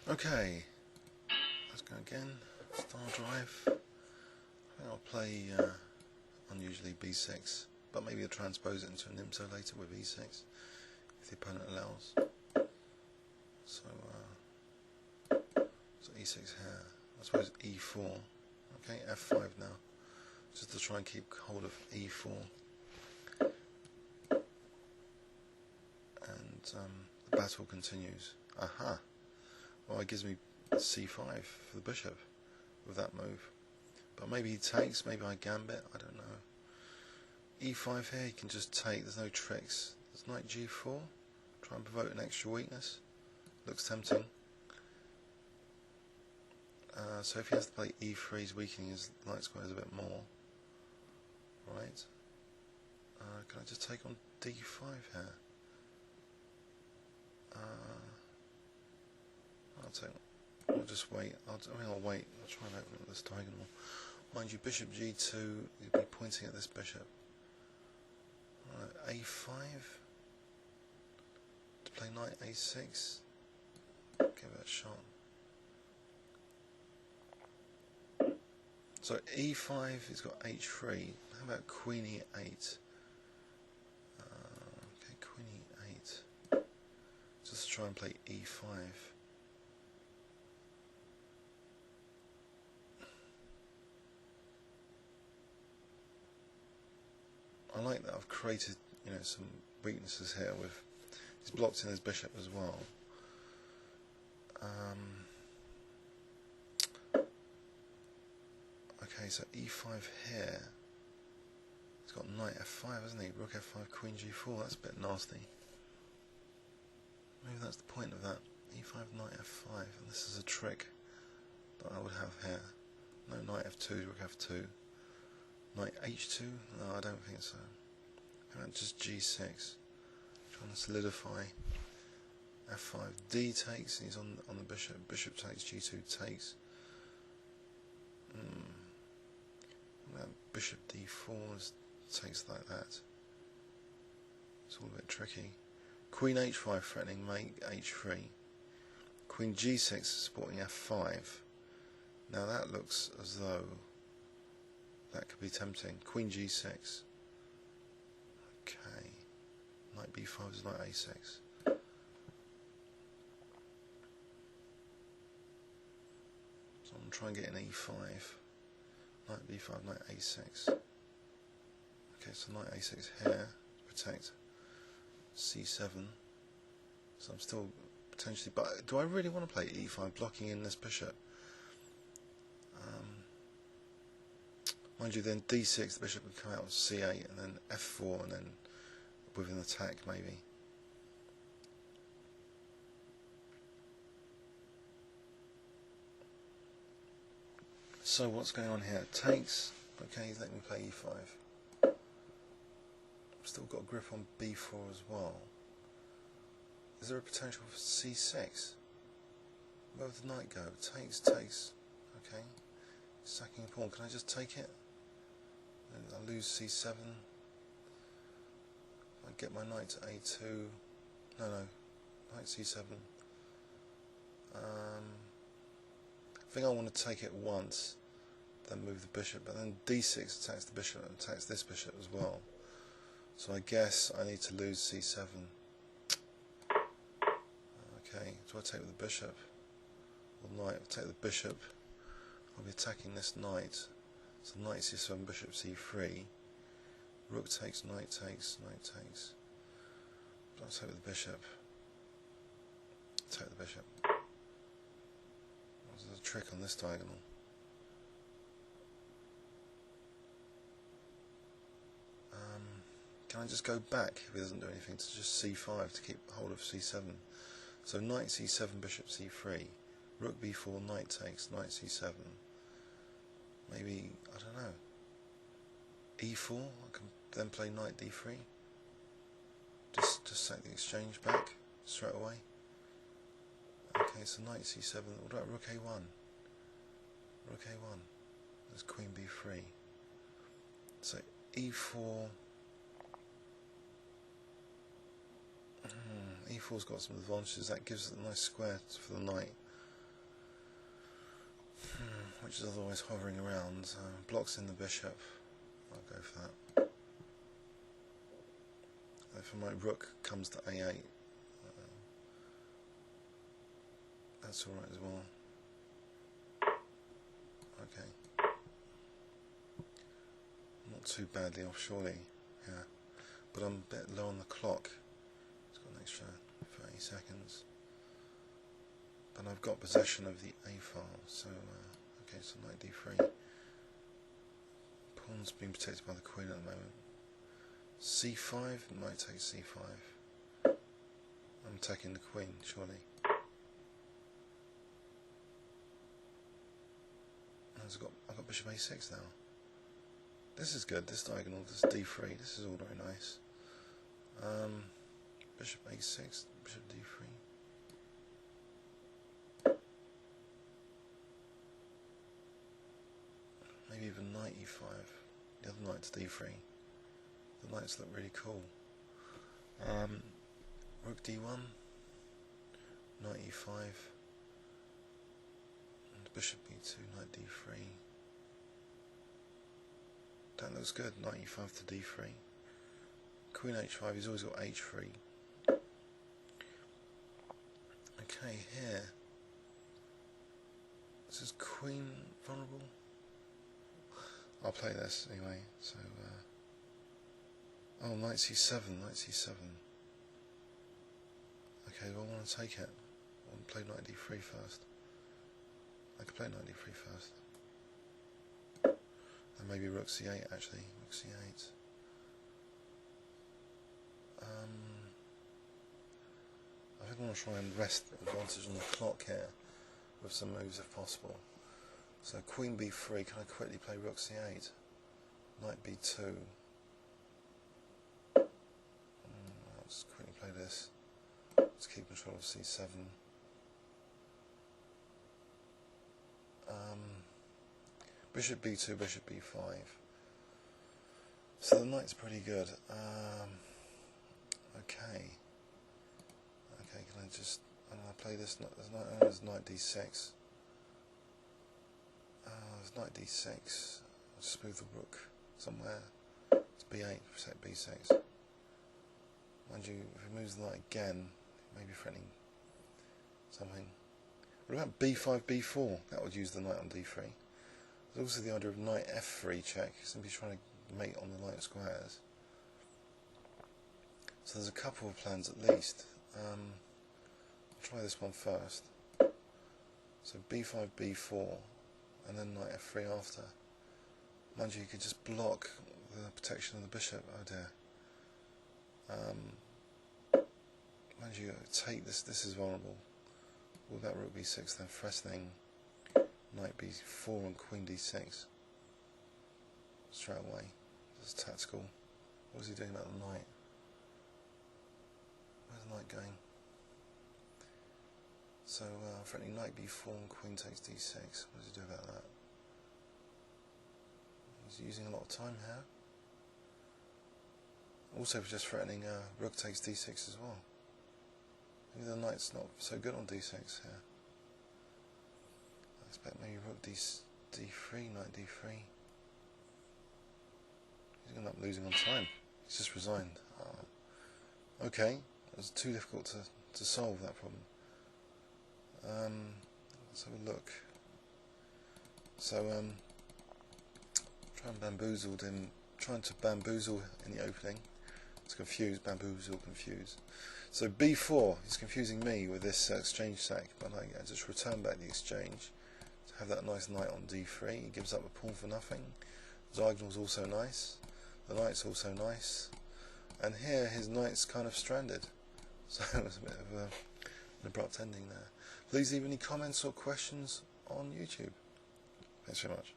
Okay, let's go again. StarDrive. I think I'll play unusually B6, but maybe I'll transpose it into an IMSO later with E6 if the opponent allows. So E6 here. I suppose E4. Okay, F5 now, just to try and keep hold of E4. And the battle continues. Aha! Well, it gives me C5 for the bishop with that move. But maybe he takes, maybe I gambit, I don't know. E5 here, he can just take, there's no tricks. There's knight G4, try and provoke an extra weakness. Looks tempting. So if he has to play E3, he's weakening his knight squares a bit more. Right. Can I just take on D5 here? I'll just wait. I'll wait. I'll try and open up this diagonal. Mind you, bishop G2, you'll be pointing at this bishop. Right, A5 to play knight A6. Give it a shot. So E5, he's got H3. How about Queen E8? Okay, Queen E8. Just try and play E5. I like that I've created, some weaknesses here with. He's blocked in his bishop as well. Okay, so E5 here. He's got knight F5, hasn't he? Rook F5, Queen G4. That's a bit nasty. Maybe that's the point of that. E5, knight F5, and this is a trick that I would have here. No, knight F2, Rook F2. Knight H2? No, I don't think so. How about just G6? Trying to solidify. F5. D takes, he's on the bishop. Bishop takes, G2 takes. Bishop D4 takes like that. It's all a bit tricky. Queen H5 threatening mate H3. Queen G6 supporting F5. Now that looks as though that could be tempting. Queen G6. Okay. Knight B5 is knight A6. So I'm trying to get an E5. Knight B5, knight A6. Okay, so knight A6 here to protect C7. So I'm still potentially, but do I really want to play E5 blocking in this bishop? Mind you, then D6, the bishop would come out on C8, and then F4, and then with an attack maybe. So what's going on here? Takes. Okay, he's letting me play E5. I've still got a grip on B4 as well. Is there a potential for C6? Where would the knight go? Takes. Okay. Sacking a pawn. Can I just take it? And I lose C7. I get my knight to A2. No. Knight C7. I think I want to take it once, then move the bishop, but then D6 attacks the bishop and attacks this bishop as well. So I guess I need to lose C7. Okay, do I take with the bishop or knight? I'll take the bishop. I'll be attacking this knight. So knight C7, bishop C3. Rook takes, knight takes, knight takes. But I'll take with the bishop. Take the bishop. There's a trick on this diagonal. Can I just go back if he doesn't do anything to just C5 to keep hold of C7? So knight C7, bishop C3, rook B4, knight takes, knight C7. Maybe, I don't know, E4, I can then play knight D3. Just set the exchange back straight away. Okay, so knight C7, what about rook A1? Rook A1, there's queen B3. So E4, E4's got some advantages. That gives it a nice square for the knight. which is otherwise hovering around. Blocks in the bishop. I'll go for that. If my rook comes to A8, that's alright as well. Okay. Not too badly off, surely. Yeah. But I'm a bit low on the clock. It's got an extra 30 seconds. But I've got possession of the A file, so okay, so knight D3. Pawn's being protected by the queen at the moment. C5, knight takes C5. I'm attacking the queen, surely. I've got bishop A6 now. This is good, this diagonal, this D3, this is all very nice. Bishop A6, bishop D3. Maybe even knight E5. The other knight's D3. The knights look really cool. Rook D1, knight E5, and bishop B2, knight D3. That looks good, knight E5 to D3. Queen H5, he's always got H3. Okay, here. This is queen vulnerable. I'll play this anyway, so oh, knight C7, knight C7. Okay, well, I want to take it. I want to play knight D3 first. I could play knight D3 first. And maybe rook C8 actually, rook C8. I think I want to try and wrest advantage on the clock here with some moves if possible. So queen B3, can I quickly play rook C8? Knight B2. Let's quickly play this. Let's keep control of C7. Bishop B2, bishop B5. So the knight's pretty good. Okay. Okay, can I just... I don't know, play this? There's knight D6. There's knight D6. I'll just move the rook somewhere. It's B8, protect B6. Mind you, if he moves the knight again, maybe threatening something. What about B5, B4? That would use the knight on D3. There's also the idea of knight F3 check, simply trying to mate on the light squares. So there's a couple of plans at least. I'll try this one first. So B5, B4, and then knight F3 after. Mind you, you could just block the protection of the bishop. Oh dear. Mind you, take this. This is vulnerable. What about rook B6 then? Threatening knight B4 and queen D6 straight away. This is tactical. What is he doing about the knight? Where's the knight going? So threatening knight B4 and queen takes D6. What does he do about that? He's using a lot of time here. Also just threatening rook takes D6 as well. Maybe the knight's not so good on D6 here. I expect maybe rook D3, knight D3. He's going to end up losing on time. He's just resigned. Okay, it was too difficult to solve that problem. Let's have a look. So, trying to bamboozle in the opening. It's confused, bamboozle, confuse. So B4, he's confusing me with this exchange sack, but I just return back the exchange to have that nice knight on D3. He gives up a pawn for nothing. The diagonal's also nice. The knight's also nice. And here his knight's kind of stranded. So it was a bit of an abrupt ending there. Please leave any comments or questions on YouTube. Thanks very much.